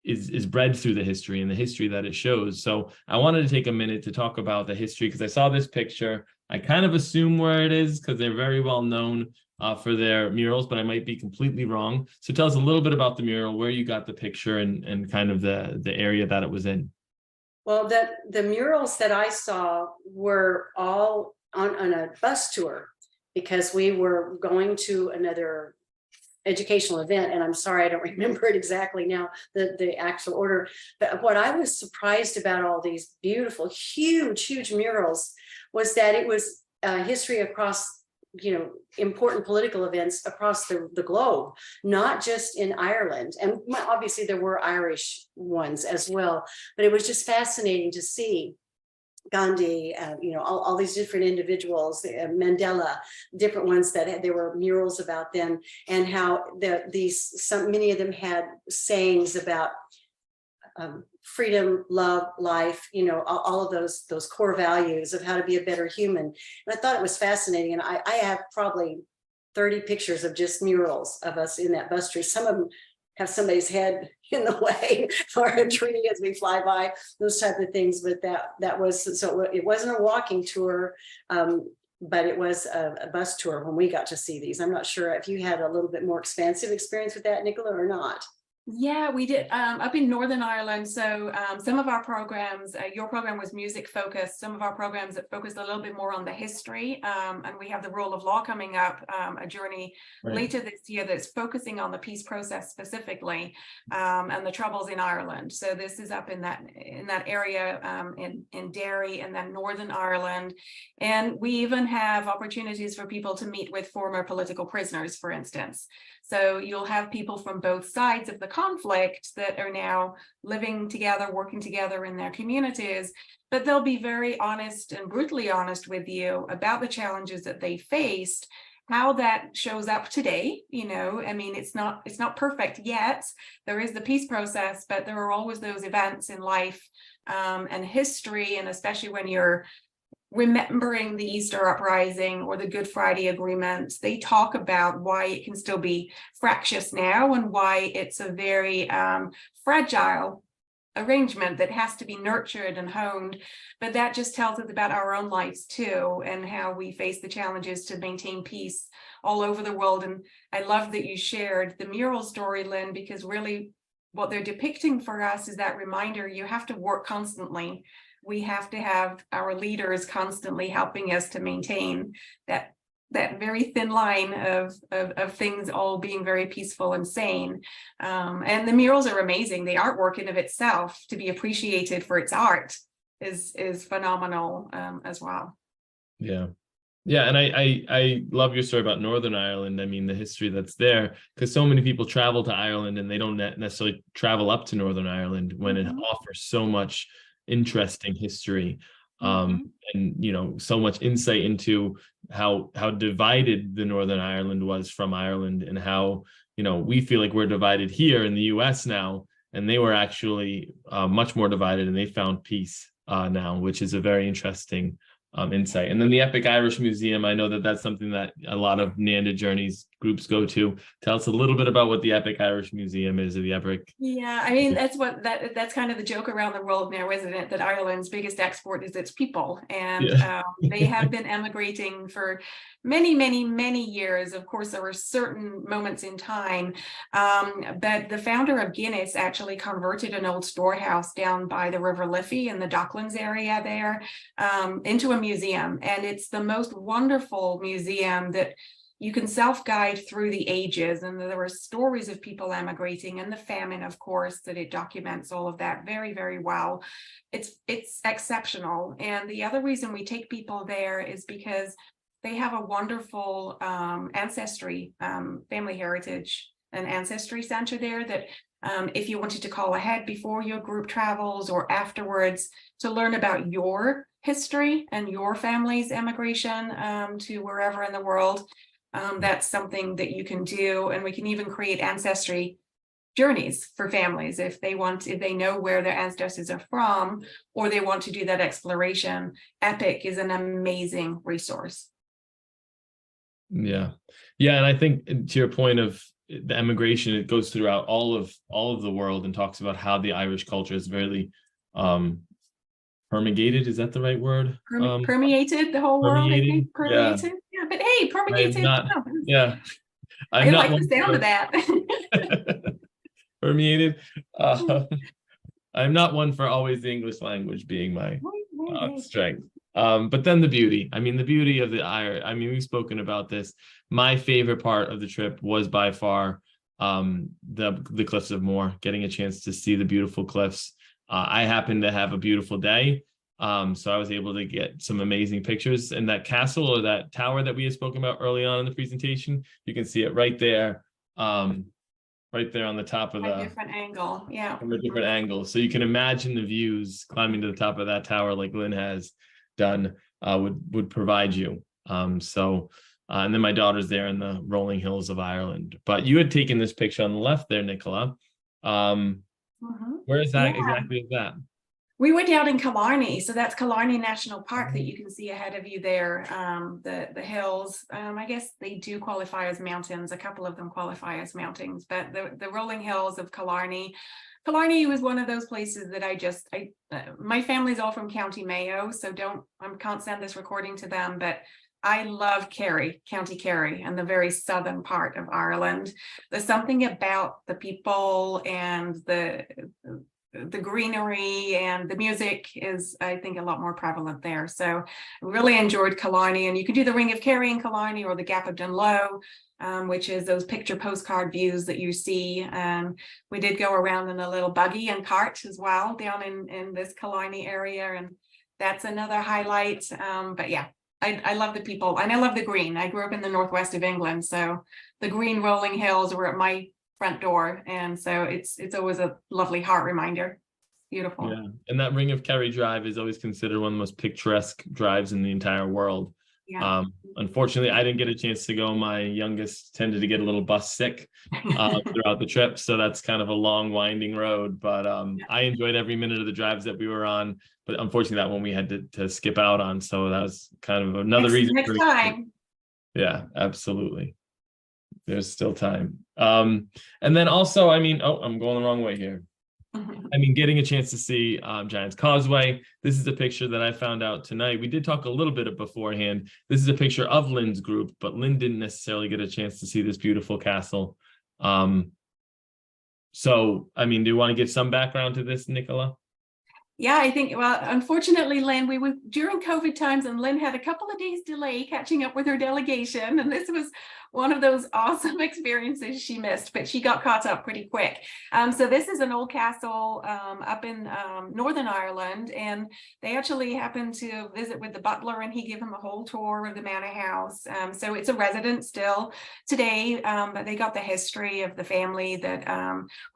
S1: is bred through the history and the history that it shows. So I wanted to take a minute to talk about the history, because I saw this picture. I kind of assume where it is because they're very well known for their murals, but I might be completely wrong. So tell us a little bit about the mural, where you got the picture, and kind of the area that it was in.
S3: Well, the murals that I saw were all on a bus tour, because we were going to another educational event, and I'm sorry I don't remember it exactly now, the actual order. But what I was surprised about all these beautiful, huge murals was that it was history across, important political events across the globe, not just in Ireland. And obviously there were Irish ones as well, but it was just fascinating to see Gandhi, all these different individuals, Mandela, different ones that there were murals about them, and how many of them had sayings about freedom, love, life, all of those core values of how to be a better human. And I thought it was fascinating. And I have probably 30 pictures of just murals of us in that bus tour. Some of them have somebody's head in the way for a tree as we fly by, those type of things. But that was, so it wasn't a walking tour, but it was a bus tour when we got to see these. I'm not sure if you had a little bit more expansive experience with that, Nicola, or not.
S2: Yeah, we did up in Northern Ireland. So some of our programs, your program was music focused. Some of our programs that focused a little bit more on the history. And we have the Rule of Law coming up, a journey later this year that's focusing on the peace process specifically, and the troubles in Ireland. So this is up in that area in Derry and then Northern Ireland. And we even have opportunities for people to meet with former political prisoners, for instance. So you'll have people from both sides of the conflict that are now living together, working together in their communities, but they'll be very honest and brutally honest with you about the challenges that they faced, how that shows up today. I mean, it's not perfect yet. There is the peace process, but there are always those events in life and history, and especially when you're remembering the Easter Uprising or the Good Friday Agreement, they talk about why it can still be fractious now and why it's a very fragile arrangement that has to be nurtured and honed. But that just tells us about our own lives too, and how we face the challenges to maintain peace all over the world. And I love that you shared the mural story, Lynn, because really what they're depicting for us is that reminder you have to work constantly. We have to have our leaders constantly helping us to maintain that very thin line of things all being very peaceful and sane. And the murals are amazing. The artwork in of itself, to be appreciated for its art, is phenomenal as well.
S1: Yeah. And I love your story about Northern Ireland. I mean, the history that's there, because so many people travel to Ireland and they don't necessarily travel up to Northern Ireland when it offers so much interesting history, and so much insight into how divided the Northern Ireland was from Ireland, and how we feel like we're divided here in the US now, and they were actually much more divided, and they found peace now, which is a very interesting insight. And then the Epic Irish Museum, I know that that's something that a lot of Nanda Journeys groups go to. Tell us a little bit about what the Epic Irish Museum is, or the Epic.
S2: Yeah, I mean, that's kind of the joke around the world now, isn't it? That Ireland's biggest export is its people, and they have been emigrating for many years. Of course, there were certain moments in time, but the founder of Guinness actually converted an old storehouse down by the River Liffey in the Docklands area there into a museum, and it's the most wonderful museum that you can self-guide through the ages. And there were stories of people emigrating and the famine, of course, that it documents all of that very, very well. It's exceptional. And the other reason we take people there is because they have a wonderful ancestry, family heritage and ancestry center there that if you wanted to call ahead before your group travels or afterwards to learn about your history and your family's emigration to wherever in the world, that's something that you can do. And we can even create ancestry journeys for families if they know where their ancestors are from, or they want to do that exploration. Epic is an amazing resource.
S1: Yeah. And I think to your point of the emigration, it goes throughout all of the world and talks about how the Irish culture is very permeated. Is that the right word?
S2: Permeated the whole world, I think. Permeated. Yeah, but hey, permeated.
S1: I
S2: like the sound of that.
S1: Permeated. I'm not one for always the English language being my strength. But then the beauty. I mean, the beauty of the Irish. I mean, we've spoken about this. My favorite part of the trip was by far the Cliffs of Moher, getting a chance to see the beautiful cliffs. I happened to have a beautiful day, so I was able to get some amazing pictures. And that castle or that tower that we had spoken about early on in the presentation, you can see it right there. Right there on the top of
S2: a different angle, yeah.
S1: From a different angle. So you can imagine the views climbing to the top of that tower like Lynn has done would provide you. And then my daughter's there in the rolling hills of Ireland. But you had taken this picture on the left there, Nicola. Where is that exactly? Is that?
S2: We were down in Killarney, so that's Killarney National Park that you can see ahead of you there. The hills, I guess they do qualify as mountains. A couple of them qualify as mountains, but the rolling hills of Killarney. Killarney was one of those places that my family's all from County Mayo, so I can't send this recording to them, but I love Kerry, County Kerry, and the very southern part of Ireland. There's something about the people and the greenery, and the music is, I think, a lot more prevalent there. So I really enjoyed Killarney, and you can do the Ring of Kerry in Killarney or the Gap of Dunloe, which is those picture postcard views that you see. We did go around in a little buggy and cart as well down in this Killarney area, and that's another highlight. But yeah, I love the people, and I love the green. I grew up in the northwest of England, so the green rolling hills were at my front door, and so it's always a lovely heart reminder. Beautiful.
S1: Yeah, and that Ring of Kerry drive is always considered one of the most picturesque drives in the entire world.
S2: Yeah.
S1: Unfortunately, I didn't get a chance to go. My youngest tended to get a little bus sick throughout the trip, so that's kind of a long, winding road. But I enjoyed every minute of the drives that we were on. But unfortunately, that one we had to skip out on, so that was kind of another reason.
S2: Next time.
S1: Yeah, absolutely. There's still time. And then also, I mean, I'm going the wrong way here. I mean, getting a chance to see Giant's Causeway. This is a picture that I found out tonight. We did talk a little bit beforehand. This is a picture of Lynn's group, but Lynn didn't necessarily get a chance to see this beautiful castle. So, I mean, do you want to give some background to this, Nicola?
S2: Yeah, I think, well, unfortunately, Lynn, we were during COVID times, and Lynn had a couple of days delay catching up with her delegation. And this was one of those awesome experiences she missed, but she got caught up pretty quick. So this is an old castle up in Northern Ireland, and they actually happened to visit with the butler, and he gave them a whole tour of the manor house. So it's a residence still today, but they got the history of the family that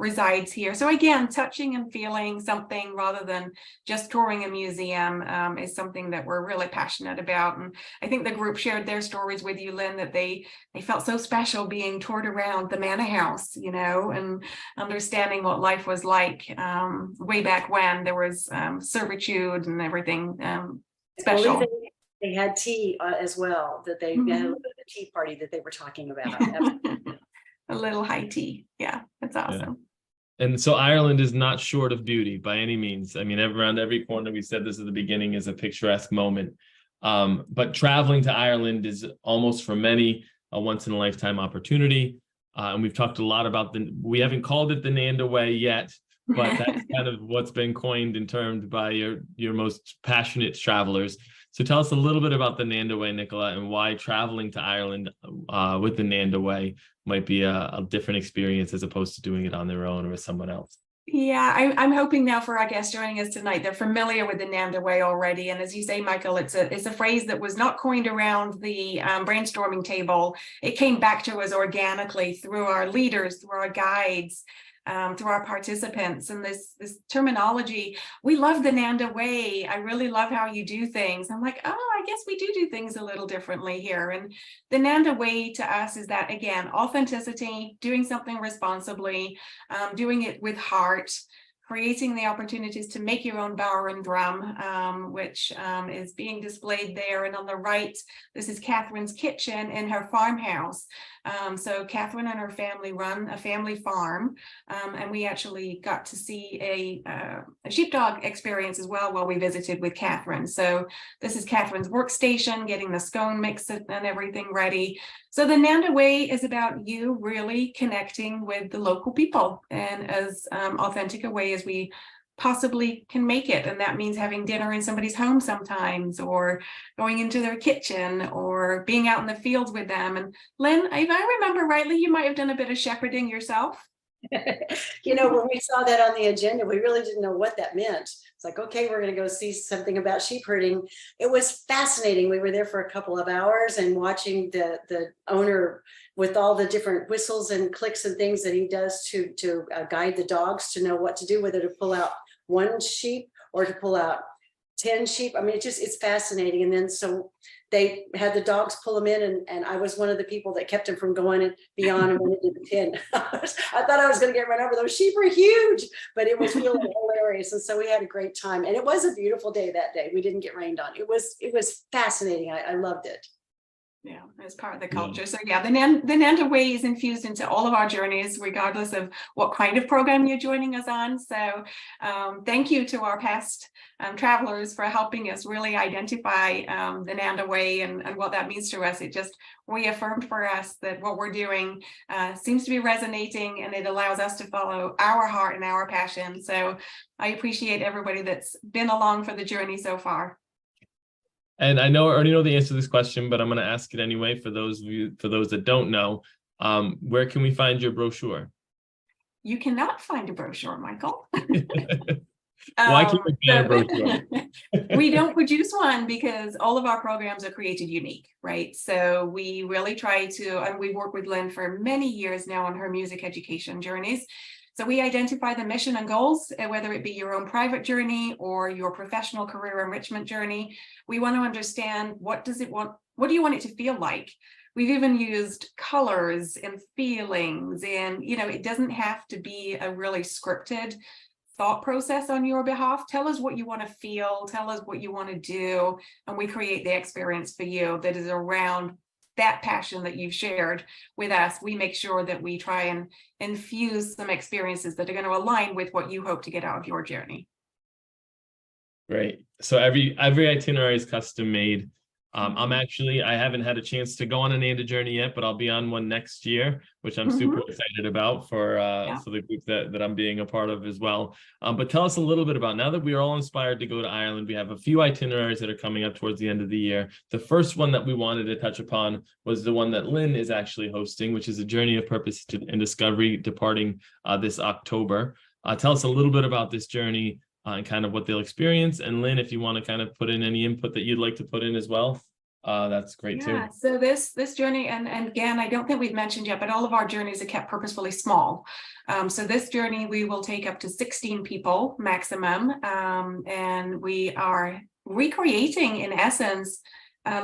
S2: resides here. So again, touching and feeling something rather than just touring a museum is something that we're really passionate about. And I think the group shared their stories with you, Lynn, that they felt so special being toured around the manor house, and understanding what life was like way back when there was servitude and everything special.
S3: They had tea as well, that they had a little bit of a tea party that they were talking about.
S2: A little high tea. Yeah, that's awesome.
S1: Yeah. And so Ireland is not short of beauty by any means. I mean, around every corner, we said this at the beginning, is a picturesque moment. But traveling to Ireland is almost for many a once in a lifetime opportunity. And we've talked a lot about we haven't called it the Nanda Way yet, but that's kind of what's been coined and termed by your most passionate travelers. So tell us a little bit about the Nanda Way, Nicola, and why traveling to Ireland with the Nanda Way might be a different experience as opposed to doing it on their own or with someone else.
S2: Yeah, I'm hoping now for our guests joining us tonight, they're familiar with the Nanda Way already. And as you say, Michael, it's a phrase that was not coined around the brainstorming table. It came back to us organically through our leaders, through our guides, through our participants. And this terminology, we love the Nanda Way. I really love how you do things. I'm like, oh, I guess we do things a little differently here. And the Nanda Way to us is that, again, authenticity, doing something responsibly, doing it with heart, creating the opportunities to make your own Bodhran drum, which is being displayed there. And on the right, this is Catherine's kitchen in her farmhouse. So Catherine and her family run a family farm, and we actually got to see a sheepdog experience as well while we visited with Catherine. So this is Catherine's workstation, getting the scone mix and everything ready. So the Nanda Way is about you really connecting with the local people and as authentic a way as we possibly can make it. And that means having dinner in somebody's home sometimes, or going into their kitchen, or being out in the fields with them. And Lynn, if I remember rightly, you might have done a bit of shepherding yourself.
S3: You know, when we saw that on the agenda, we really didn't know what that meant. It's like, okay, we're going to go see something about sheep herding. It was fascinating. We were there for a couple of hours and watching the owner with all the different whistles and clicks and things that he does to guide the dogs to know what to do, whether to pull out one sheep or to pull out 10 sheep. I mean, it's fascinating. And then so they had the dogs pull them in, and I was one of the people that kept them from going beyond and went into the pen. I thought I was going to get run over. Those sheep are huge, but it was really hilarious. And so we had a great time, and it was a beautiful day that day. We didn't get rained on. It was fascinating. I loved it.
S2: Yeah, as part of the culture. So yeah, the Nanda Way is infused into all of our journeys, regardless of what kind of program you're joining us on. So thank you to our past travelers for helping us really identify the Nanda Way and what that means to us. It just reaffirmed for us that what we're doing seems to be resonating, and it allows us to follow our heart and our passion. So I appreciate everybody that's been along for the journey so far.
S1: And I already know the answer to this question, but I'm going to ask it anyway for those that don't know. Where can we find your brochure?
S2: You cannot find a brochure, Michael.
S1: Why can't we find a brochure?
S2: We don't produce one because all of our programs are created unique, right? So we really try to, and we work with Lynn for many years now on her music education journeys. So we identify the mission and goals, whether it be your own private journey or your professional career enrichment journey. We want to understand what do you want it to feel like? We've even used colors and feelings, and it doesn't have to be a really scripted thought process on your behalf. Tell us what you want to feel, tell us what you want to do, and we create the experience for you that is around that passion that you've shared with us. We make sure that we try and infuse some experiences that are going to align with what you hope to get out of your journey.
S1: Great. So every itinerary is custom made. I haven't had a chance to go on a Nanda journey yet, but I'll be on one next year, which I'm super excited about for the group that I'm being a part of as well. But tell us a little bit about, now that we are all inspired to go to Ireland, we have a few itineraries that are coming up towards the end of the year. The first one that we wanted to touch upon was the one that Lynn is actually hosting, which is a journey of purpose and discovery, departing this October. Tell us a little bit about this journey and kind of what they'll experience. And Lynn, if you want to kind of put in any input that you'd like to put in as well, that's great too.
S2: Yeah, so this journey, and again, I don't think we've mentioned yet, but all of our journeys are kept purposefully small. So this journey, we will take up to 16 people maximum, and we are recreating, in essence,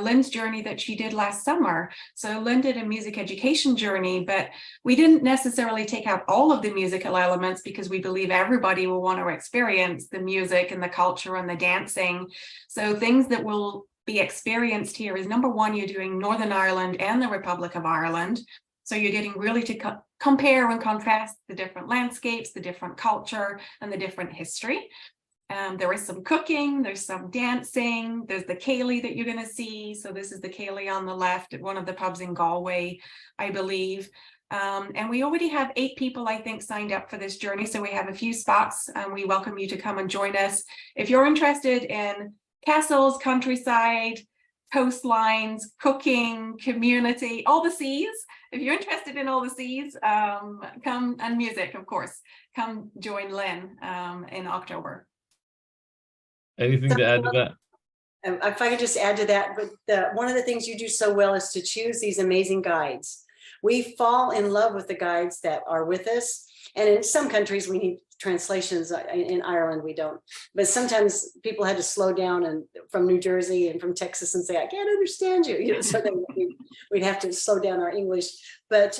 S2: Lynn's journey that she did last summer. So Lynn did a music education journey, but we didn't necessarily take out all of the musical elements because we believe everybody will want to experience the music and the culture and the dancing. So things that will be experienced here is, number one, you're doing Northern Ireland and the Republic of Ireland. So you're getting really to compare and contrast the different landscapes, the different culture, and the different history. There is some cooking, there's some dancing, there's the ceilidh that you're going to see. So this is the ceilidh on the left at one of the pubs in Galway, I believe. And we already have 8 people, I think, signed up for this journey. So we have a few spots, and we welcome you to come and join us. If you're interested in castles, countryside, coastlines, cooking, community, all the C's, if you're interested in all the seas, come, and music, of course, come join Lynn in October.
S1: Anything to add to that?
S3: If I could just add to that, but one of the things you do so well is to choose these amazing guides. We fall in love with the guides that are with us. And in some countries, we need translations. In Ireland, we don't. But sometimes people had to slow down and from New Jersey and from Texas and say, I can't understand you. You know, so then we'd have to slow down our English. But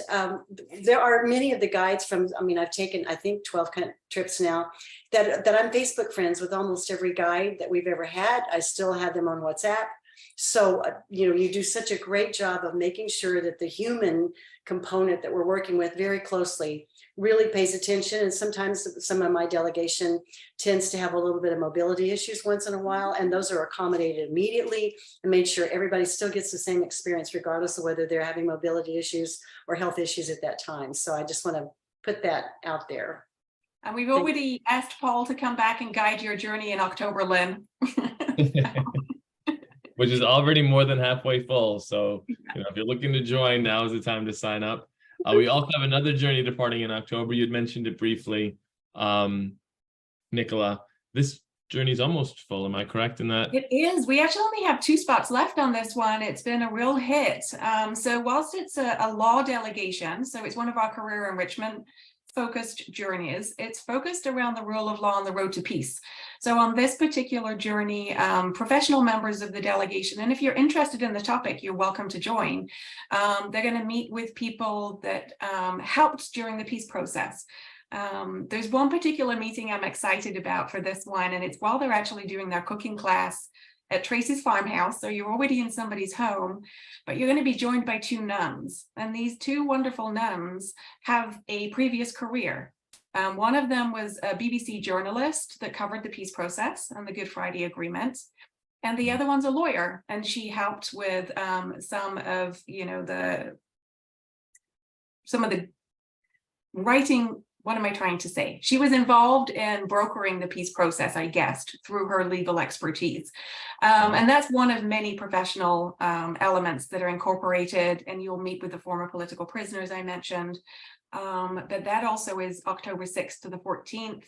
S3: there are many of the guides from, I mean, I've taken, I think, 12 trips now that I'm Facebook friends with almost every guide that we've ever had. I still have them on WhatsApp. So, you know, you do such a great job of making sure that the human component that we're working with very closely really pays attention. And sometimes some of my delegation tends to have a little bit of mobility issues once in a while, and those are accommodated immediately and made sure everybody still gets the same experience, regardless of whether they're having mobility issues or health issues at that time. So I just want to put that out there.
S2: And we've already asked Paul to come back and guide your journey in October, Lynn.
S1: Which is already more than halfway full. So, you know, if you're looking to join, now is the time to sign up. We also have another journey departing in October. You'd mentioned it briefly, Nicola. This journey is almost full. Am I correct in that?
S2: It is. We actually only have 2 spots left on this one. It's been a real hit. So whilst it's a law delegation, so it's one of our career enrichment focused journeys, it's focused around the rule of law on the road to peace. So on this particular journey, professional members of the delegation, and if you're interested in the topic, you're welcome to join. They're going to meet with people that helped during the peace process. There's one particular meeting I'm excited about for this one, and it's while they're actually doing their cooking class at Tracy's farmhouse. So you're already in somebody's home, but you're going to be joined by 2 nuns. And these 2 wonderful nuns have a previous career. One of them was a BBC journalist that covered the peace process and the Good Friday Agreement. And the other one's a lawyer, and she helped with some of the writing. What am I trying to say? She was involved in brokering the peace process, I guessed, through her legal expertise. And that's one of many professional elements that are incorporated, and you'll meet with the former political prisoners I mentioned. But that also is October 6th to the 14th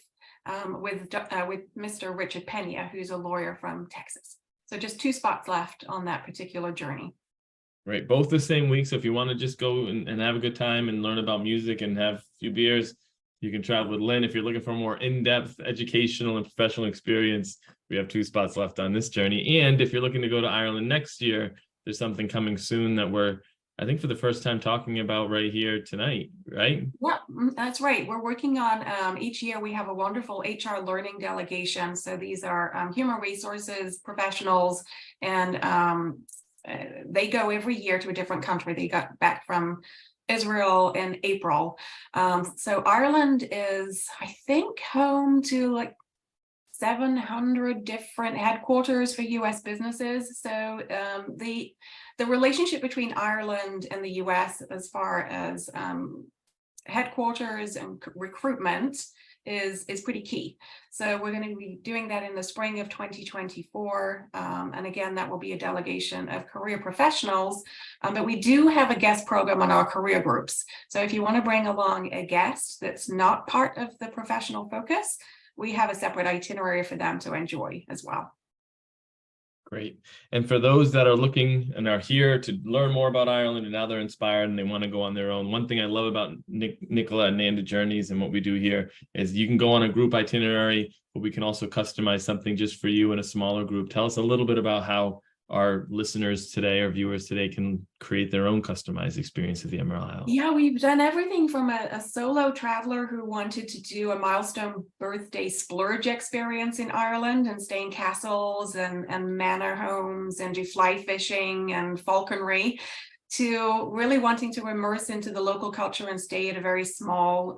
S2: with Mr. Richard Pena, who's a lawyer from Texas. So just 2 spots left on that particular journey.
S1: Right, both the same week. So if you want to just go and have a good time and learn about music and have a few beers, you can travel with Lynn. If you're looking for a more in-depth educational and professional experience, we have 2 spots left on this journey. And if you're looking to go to Ireland next year, there's something coming soon that we're, I think, for the first time talking about right here tonight, right?
S2: Yeah, that's right. We're working on, each year we have a wonderful HR learning delegation. So these are human resources professionals, and they go every year to a different country. They got back from Israel in April. So Ireland is, I think, home to like 700 different headquarters for US businesses. So the relationship between Ireland and the US as far as headquarters and recruitment is pretty key. So we're going to be doing that in the spring of 2024. And again, that will be a delegation of career professionals. But we do have a guest program on our career groups. So if you want to bring along a guest that's not part of the professional focus, we have a separate itinerary for them to enjoy as well.
S1: Great. And for those that are looking and are here to learn more about Ireland, and now they're inspired and they want to go on their own, one thing I love about Nicola and Nanda Journeys and what we do here is you can go on a group itinerary, but we can also customize something just for you in a smaller group. Tell us a little bit about how our listeners today or viewers today can create their own customized experience of the Emerald Isle.
S2: Yeah, we've done everything from a solo traveler who wanted to do a milestone birthday splurge experience in Ireland and stay in castles and manor homes and do fly fishing and falconry, to really wanting to immerse into the local culture and stay at a very small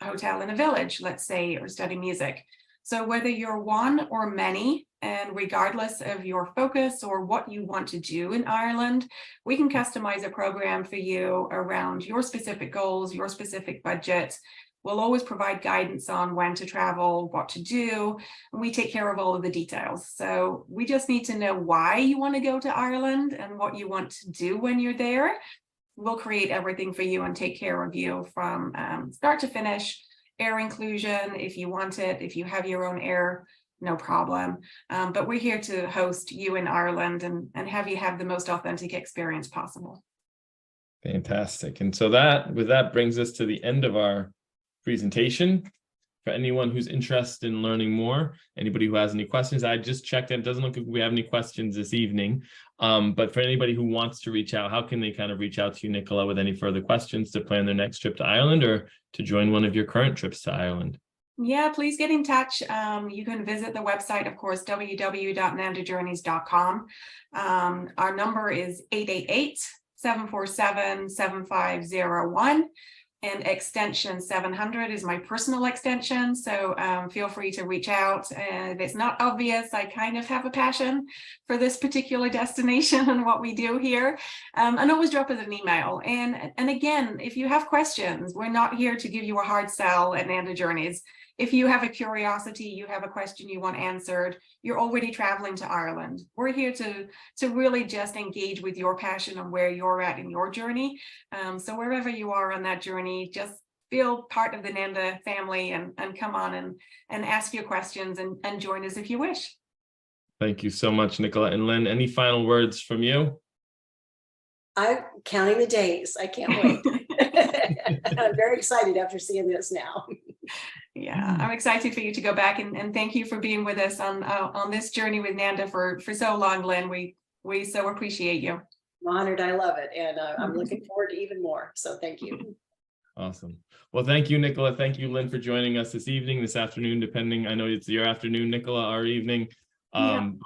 S2: hotel in a village, let's say, or study music. So whether you're one or many, and regardless of your focus or what you want to do in Ireland, we can customize a program for you around your specific goals, your specific budget. We'll always provide guidance on when to travel, what to do, and we take care of all of the details. So we just need to know why you want to go to Ireland and what you want to do when you're there. we'll create everything for you and take care of you from start to finish. Air inclusion, if you want it, if you have your own air, no problem. But we're here to host you in Ireland and have you have the most authentic experience possible.
S1: Fantastic. And so with that brings us to the end of our presentation. For anyone who's interested in learning more, anybody who has any questions, I just checked and it doesn't look like we have any questions this evening. But for anybody who wants to reach out, how can they kind of reach out to you, Nicola, with any further questions to plan their next trip to Ireland or to join one of your current trips to Ireland?
S2: Yeah, please get in touch. You can visit the website, of course, www.nandajourneys.com. Our number is 888-747-7501. And extension 700 is my personal extension. So feel free to reach out. If it's not obvious, I kind of have a passion for this particular destination and what we do here. And always drop us an email. And again, if you have questions, we're not here to give you a hard sell at Nanda Journeys. If you have a curiosity, you have a question you want answered, you're already traveling to Ireland. We're here to really just engage with your passion and where you're at in your journey. So wherever you are on that journey, just feel part of the Nanda family and come on and ask your questions and join us if you wish.
S1: Thank you so much, Nicola. And Lynn, any final words from you?
S3: I'm counting the days. I can't wait. I'm very excited after seeing this now.
S2: Yeah, I'm excited for you to go back and thank you for being with us on this journey with Nanda for so long, Lynn. We so appreciate you.
S3: I'm honored. I love it. And I'm looking forward to even more. So thank you.
S1: Awesome. Well, thank you, Nicola. Thank you, Lynn, for joining us this evening, this afternoon, depending. I know it's your afternoon, Nicola, our evening.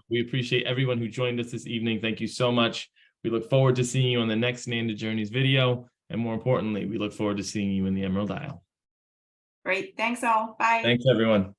S1: We appreciate everyone who joined us this evening. Thank you so much. We look forward to seeing you on the next Nanda Journeys video. And more importantly, we look forward to seeing you in the Emerald Isle.
S2: Great. Thanks all. Bye.
S1: Thanks, everyone.